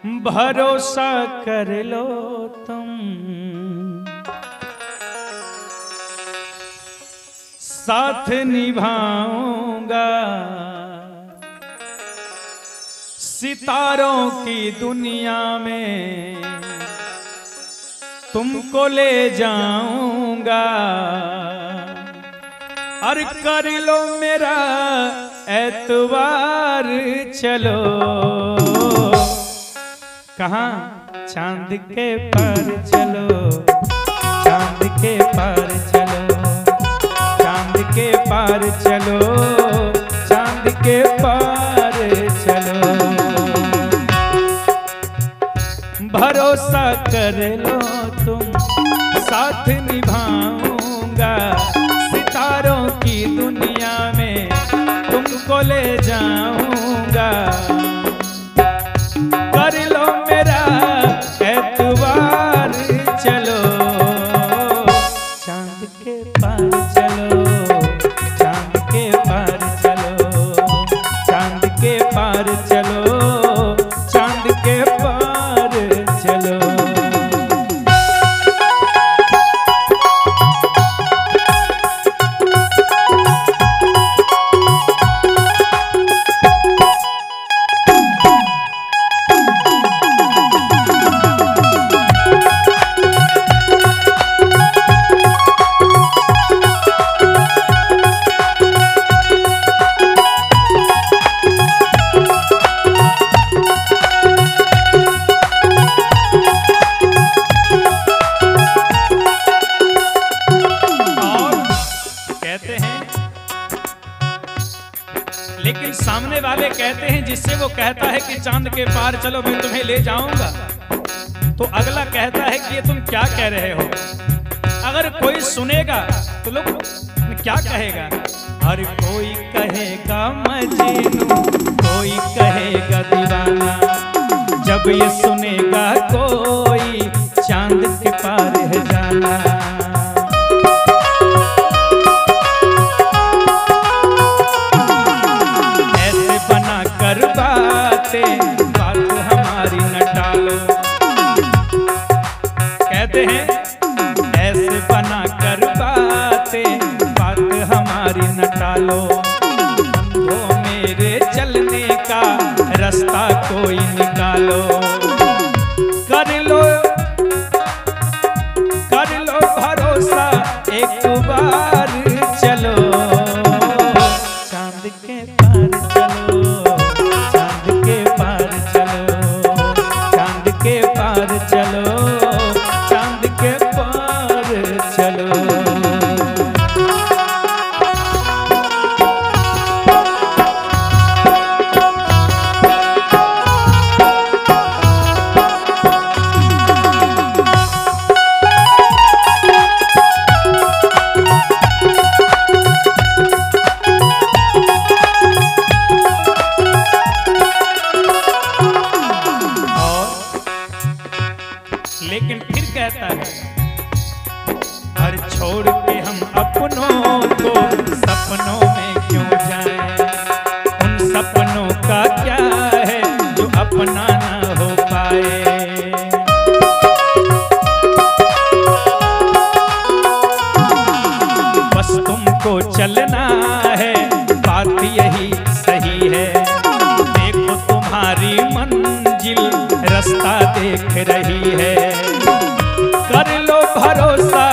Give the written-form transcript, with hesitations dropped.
भरोसा कर लो तुम, साथ निभाऊंगा। सितारों की दुनिया में तुमको ले जाऊंगा। और कर लो मेरा एतबार, चलो कहाँ चांद के पार चलो, चांद के पार चलो, चांद के पार चलो, चांद के पार चलो। भरोसा कर लो तुम, साथ निभाऊंगा। सितारों की दुनिया में तुमको ले जाऊंगा। कर लो मेरा एतबार, चलो चांद के पार चलो, चांद के पार चलो, चांद के पार चलो, चांद के पार चलो। लेकिन सामने वाले कहते हैं, जिससे वो कहता है कि चांद के पार चलो मैं तुम्हें ले जाऊंगा, तो अगला कहता है कि ये तुम क्या कह रहे हो। अगर कोई सुनेगा तो लोग क्या कहेगा। हर कोई कहेगा मजनू, कोई कहेगा दीवाना। जब ये सुनेगा कोई चांद के पार है जाना। बात हमारी न टालो, कहते हैं ऐसे बना कर बात हमारी न टालो। वो मेरे चलने का रास्ता कोई निकालो। कर लो भरोसा एक बार, चलो चांद के पार चलो, चांद के पार चलो, चांद के पार चलो, चांद के पार चलो। लेकिन फिर कहता है, हर छोड़ के हम अपनों को सपनों में क्यों जाएं। उन सपनों का क्या है जो अपना ना हो पाए। बस तुमको चलना है, बात यही सही है। देखो तुम्हारी मंजिल रास्ता देख रही है। कर लो भरोसा